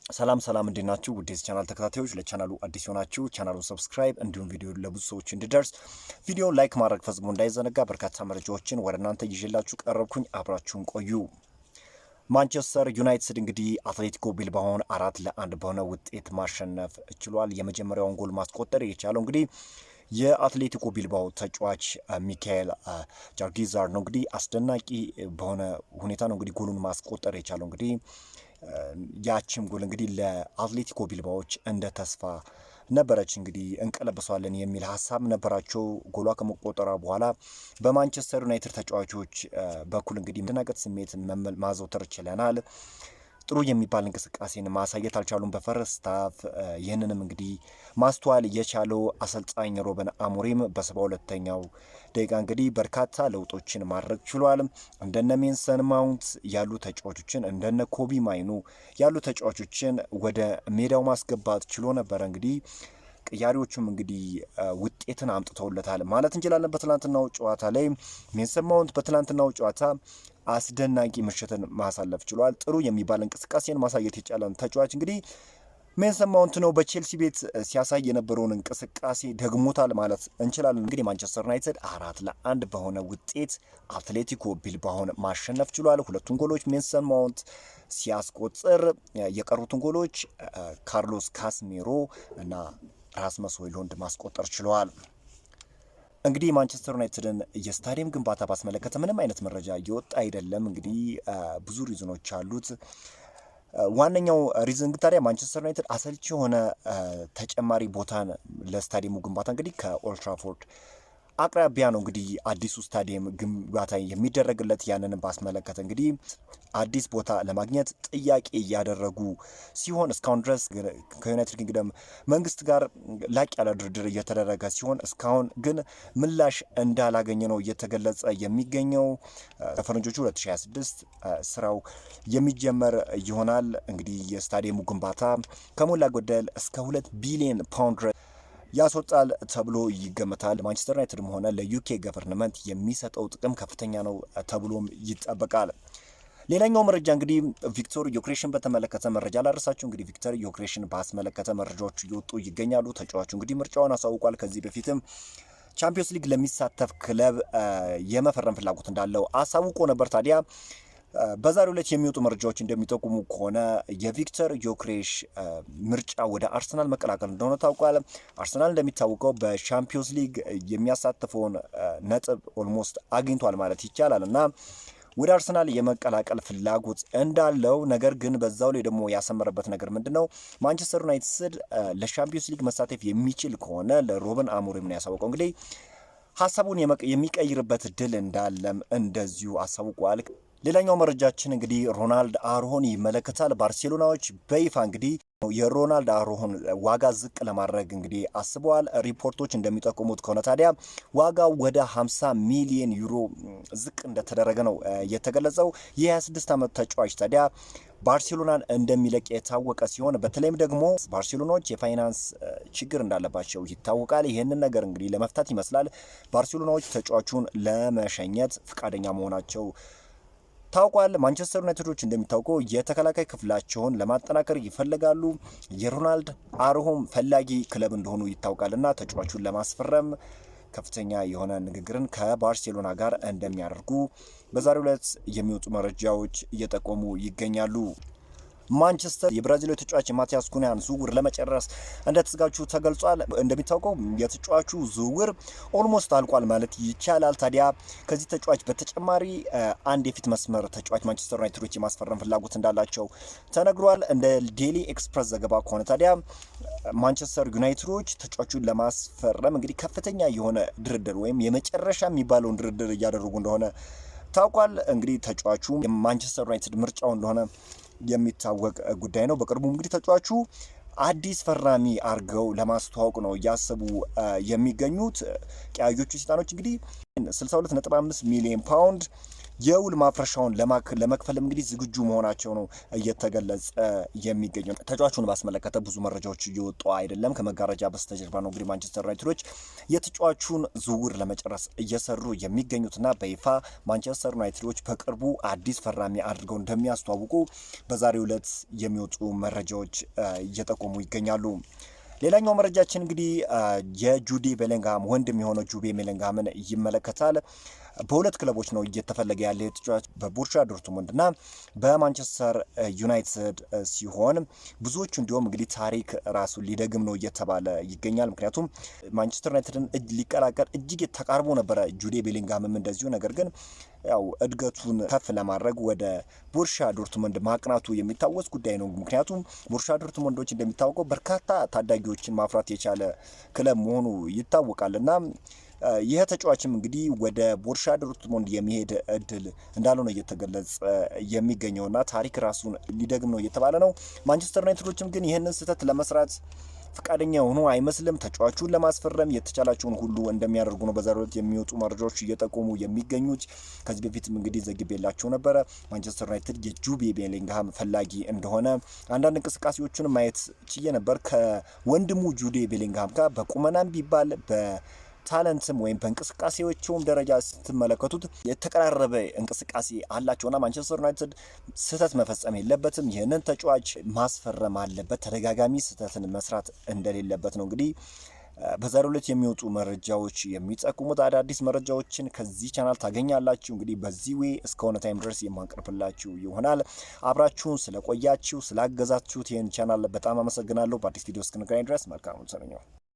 ሰላም እንዴት ናችሁ? ውድ የዚህ ቻናል ተከታታዮች፣ ለቻናሉ አዲስ ሆናችሁ ቻናሉን ሰብስክራይብ እንዲሁም ቪዲዮ ለብዙ ሰዎች እንዲደርስ ቪዲዮን ላይክ ማድረግ ፈጽሞ እንዳይዘነጋ። በርካታ መረጃዎችን ወደ እናንተ ይዤላችሁ ቀረብኩኝ። አብራችሁን ቆዩ። ማንቸስተር ዩናይትድ እንግዲህ አትሌቲኮ ቢልባኦን 4-1 በሆነ ውጤት ማሸነፍ ችሏል። የመጀመሪያውን ጎል ማስቆጠር የቻለው እንግዲህ የአትሌቲኮ ቢልባኦ ተጫዋች ሚካኤል ጃርጊዛር ነው። እንግዲህ አስደናቂ በሆነ ሁኔታ ነው እንግዲህ ጎሉን ማስቆጠር የቻለው። እንግዲህ ያቺም ጎል እንግዲህ ለአትሌቲኮ ቢልባዎች እንደ ተስፋ ነበረች። እንግዲህ እንቀለብሰዋለን የሚል ሀሳብ ነበራቸው። ጎሏ ከመቆጠሯ በኋላ በማንቸስተር ዩናይትድ ተጫዋቾች በኩል እንግዲህ መደናገጥ ስሜት ማዘውተር ችለናል። ጥሩ የሚባል እንቅስቃሴን ማሳየት አልቻሉም በፈርስት ሃፍ። ይህንንም እንግዲህ ማስተዋል የቻለው አሰልጣኝ ሩበን አሞሪም በ72ኛው ደቂቃ እንግዲህ በርካታ ለውጦችን ማድረግ ችሏል። እንደነ ሜሰን ማውንት ያሉ ተጫዋቾችን እንደነ ኮቢ ማይኑ ያሉ ተጫዋቾችን ወደ ሜዳው ማስገባት ችሎ ነበረ። እንግዲህ ቅያሪዎቹም እንግዲህ ውጤትን አምጥተውለታል ማለት እንችላለን። በትላንትናው ጨዋታ ላይ ሜሰን ማውንት በትላንትናው ጨዋታ አስደናቂ ምሽትን ማሳለፍ ችሏል። ጥሩ የሚባል እንቅስቃሴን ማሳየት የቻለን ተጫዋች እንግዲህ ሜሰን ማውንት ነው። በቼልሲ ቤት ሲያሳይ የነበረውን እንቅስቃሴ ደግሞታል ማለት እንችላለን። እንግዲህ ማንቸስተር ዩናይትድ 4-1 በሆነ ውጤት አትሌቲኮ ቢልባኦን ማሸነፍ ችሏል። ሁለቱን ጎሎች ሜሰን ማውንት ሲያስቆጥር የቀሩትን ጎሎች ካርሎስ ካስሜሮ እና ራስመስ ሆይሉንድ ማስቆጠር ችለዋል። እንግዲህ ማንቸስተር ዩናይትድን የስታዲየም ግንባታ ባስመለከተ ምንም አይነት መረጃ እየወጣ አይደለም። እንግዲህ ብዙ ሪዝኖች አሉት። ዋነኛው ሪዝን ታዲያ ማንቸስተር ዩናይትድ አሰልቺ የሆነ ተጨማሪ ቦታን ለስታዲየሙ ግንባታ እንግዲህ ከኦልድ ትራፎርድ አቅራቢያ ነው እንግዲህ አዲሱ ስታዲየም ግንባታ የሚደረግለት። ያንንም ባስመለከተ እንግዲህ አዲስ ቦታ ለማግኘት ጥያቄ እያደረጉ ሲሆን እስካሁን ድረስ ከዩናይትድ ኪንግደም መንግስት ጋር ላቅ ያለ ድርድር እየተደረገ ሲሆን እስካሁን ግን ምላሽ እንዳላገኘ ነው እየተገለጸ የሚገኘው። ፈረንጆቹ 2026 ስራው የሚጀመር ይሆናል። እንግዲህ የስታዲየሙ ግንባታ ከሞላ ጎደል እስከ 2 ቢሊዮን ፓውንድ ያስወጣል ተብሎ ይገመታል። ማንቸስተር ዩናይትድም ሆነ ለዩኬ ገቨርንመንት የሚሰጠው ጥቅም ከፍተኛ ነው ተብሎም ይጠበቃል። ሌላኛው መረጃ እንግዲህ ቪክቶር ዮክሬሽን በተመለከተ መረጃ ላደረሳችሁ። እንግዲህ ቪክቶር ዮክሬሽን ባስመለከተ መረጃዎች እየወጡ ይገኛሉ። ተጫዋቹ እንግዲህ ምርጫውን አሳውቋል። ከዚህ በፊትም ቻምፒዮንስ ሊግ ለሚሳተፍ ክለብ የመፈረም ፍላጎት እንዳለው አሳውቆ ነበር። ታዲያ በዛሬው ዕለት የሚወጡ መረጃዎች እንደሚጠቁሙ ከሆነ የቪክተር ዮክሬሽ ምርጫ ወደ አርሰናል መቀላቀል እንደሆነ ታውቋል። አርሰናል እንደሚታወቀው በቻምፒዮንስ ሊግ የሚያሳትፈውን ነጥብ ኦልሞስት አግኝቷል ማለት ይቻላል እና ወደ አርሰናል የመቀላቀል ፍላጎት እንዳለው፣ ነገር ግን በዛው ላይ ደግሞ ያሰመረበት ነገር ምንድን ነው? ማንቸስተር ዩናይትድ ለቻምፒዮንስ ሊግ መሳተፍ የሚችል ከሆነ ለሩበን አሞሪም ነው ያሳወቀው። እንግዲህ ሀሳቡን የሚቀይርበት ድል እንዳለም እንደዚሁ አሳውቋል። ሌላኛው መረጃችን እንግዲህ ሮናልድ አሮሆን ይመለከታል። ባርሴሎናዎች በይፋ እንግዲህ የሮናልድ አሮሆን ዋጋ ዝቅ ለማድረግ እንግዲህ አስበዋል። ሪፖርቶች እንደሚጠቁሙት ከሆነ ታዲያ ዋጋው ወደ 50 ሚሊዮን ዩሮ ዝቅ እንደተደረገ ነው የተገለጸው። የ26 ዓመት ተጫዋች ታዲያ ባርሴሎናን እንደሚለቅ የታወቀ ሲሆን በተለይም ደግሞ ባርሴሎናዎች የፋይናንስ ችግር እንዳለባቸው ይታወቃል። ይህንን ነገር እንግዲህ ለመፍታት ይመስላል ባርሴሎናዎች ተጫዋቹን ለመሸኘት ፈቃደኛ መሆናቸው ታውቋል። ማንቸስተር ዩናይትዶች እንደሚታወቀው የተከላካይ ክፍላቸውን ለማጠናከር ይፈልጋሉ። የሮናልድ አሮሆም ፈላጊ ክለብ እንደሆኑ ይታወቃልና ተጫዋቹን ለማስፈረም ከፍተኛ የሆነ ንግግርን ከባርሴሎና ጋር እንደሚያደርጉ በዛሬው ዕለት የሚወጡ መረጃዎች እየጠቆሙ ይገኛሉ። ማንቸስተር የብራዚላዊ ተጫዋች ማቲያስ ኩኒያን ዝውውር ለመጨረስ እንደተዘጋጁ ተገልጿል። እንደሚታወቀው የተጫዋቹ ዝውውር ኦልሞስት አልቋል ማለት ይቻላል። ታዲያ ከዚህ ተጫዋች በተጨማሪ አንድ የፊት መስመር ተጫዋች ማንቸስተር ዩናይትዶች የማስፈረም ፍላጎት እንዳላቸው ተነግሯል። እንደ ዴሊ ኤክስፕረስ ዘገባ ከሆነ ታዲያ ማንቸስተር ዩናይትዶች ተጫዋቹን ለማስፈረም እንግዲህ ከፍተኛ የሆነ ድርድር ወይም የመጨረሻ የሚባለውን ድርድር እያደረጉ እንደሆነ ታውቋል። እንግዲህ ተጫዋቹ የማንቸስተር ዩናይትድ ምርጫው እንደሆነ የሚታወቅ ጉዳይ ነው። በቅርቡ እንግዲህ ተጫዋቹ አዲስ ፈራሚ አርገው ለማስተዋወቅ ነው እያሰቡ የሚገኙት ቀያዮቹ ሰይጣኖች። እንግዲህ 62.5 ሚሊዮን ፓውንድ የውል ማፍረሻውን ለመክፈል እንግዲህ ዝግጁ መሆናቸው ነው እየተገለጸ የሚገኘው። ተጫዋቹን ባስመለከተ ብዙ መረጃዎች እየወጡ አይደለም። ከመጋረጃ በስተጀርባ ነው እንግዲህ ማንቸስተር ዩናይትዶች የተጫዋቹን ዝውውር ለመጨረስ እየሰሩ የሚገኙትና በይፋ ማንቸስተር ዩናይትዶች በቅርቡ አዲስ ፈራሚ አድርገው እንደሚያስተዋውቁ በዛሬው ዕለት የሚወጡ መረጃዎች እየጠቆሙ ይገኛሉ። ሌላኛው መረጃችን እንግዲህ የጁዴ ቤሊንግሃም ወንድም የሆነው ጁዴ ቤሊንግሃምን ይመለከታል። በሁለት ክለቦች ነው እየተፈለገ ያለ ተጫዋች በቦሩሲያ ዶርትሙንድ እና በማንቸስተር ዩናይትድ ሲሆን ብዙዎቹ እንዲሁም እንግዲህ ታሪክ ራሱ ሊደግም ነው እየተባለ ይገኛል። ምክንያቱም ማንቸስተር ዩናይትድን ሊቀላቀል እጅግ ተቃርቦ ነበረ ጁዴ ቤሊንግሃምም እንደዚሁ። ነገር ግን ያው እድገቱን ከፍ ለማድረግ ወደ ቦሩሲያ ዶርትሙንድ ማቅናቱ የሚታወስ ጉዳይ ነው። ምክንያቱም ቦሩሲያ ዶርትሙንዶች እንደሚታወቀው በርካታ ታዳጊዎችን ማፍራት የቻለ ክለብ መሆኑ ይታወቃልና ይህ ተጫዋችም እንግዲህ ወደ ቦሩሲያ ዶርትሙንድ የሚሄድ እድል እንዳለው ነው እየተገለጸ የሚገኘውና ታሪክ ራሱን ሊደግም ነው እየተባለ ነው። ማንቸስተር ዩናይትዶችም ግን ይህንን ስህተት ለመስራት ፈቃደኛ ሆኖ አይመስልም። ተጫዋቹን ለማስፈረም የተቻላቸውን ሁሉ እንደሚያደርጉ ነው በዛሬው ዕለት የሚወጡ መረጃዎች እየጠቆሙ የሚገኙት። ከዚህ በፊትም እንግዲህ ዘግቤላቸው ነበረ ማንቸስተር ዩናይትድ የጁዴ ቤሊንግሃም ፈላጊ እንደሆነ አንዳንድ እንቅስቃሴዎችን ማየት ችዬ ነበር። ከወንድሙ ጁዴ ቤሊንግሃም ጋር በቁመናም ቢባል ታለንትም ወይም በእንቅስቃሴዎቹም ደረጃ ስትመለከቱት የተቀራረበ እንቅስቃሴ አላቸውና ማንቸስተር ዩናይትድ ስህተት መፈጸም የለበትም። ይህንን ተጫዋች ማስፈረም አለበት። ተደጋጋሚ ስህተትን መስራት እንደሌለበት ነው እንግዲህ በዛሬው ዕለት የሚወጡ መረጃዎች የሚጠቁሙት። አዳዲስ መረጃዎችን ከዚህ ቻናል ታገኛላችሁ። እንግዲህ በዚህ ዌይ እስከሆነ ታይም ድረስ የማንቀርብላችሁ ይሆናል። አብራችሁን ስለቆያችሁ ስላገዛችሁት ይህን ቻናል በጣም አመሰግናለሁ። በአዲስ ቪዲዮ እስክንገናኝ ድረስ መልካም ሰንብቱ።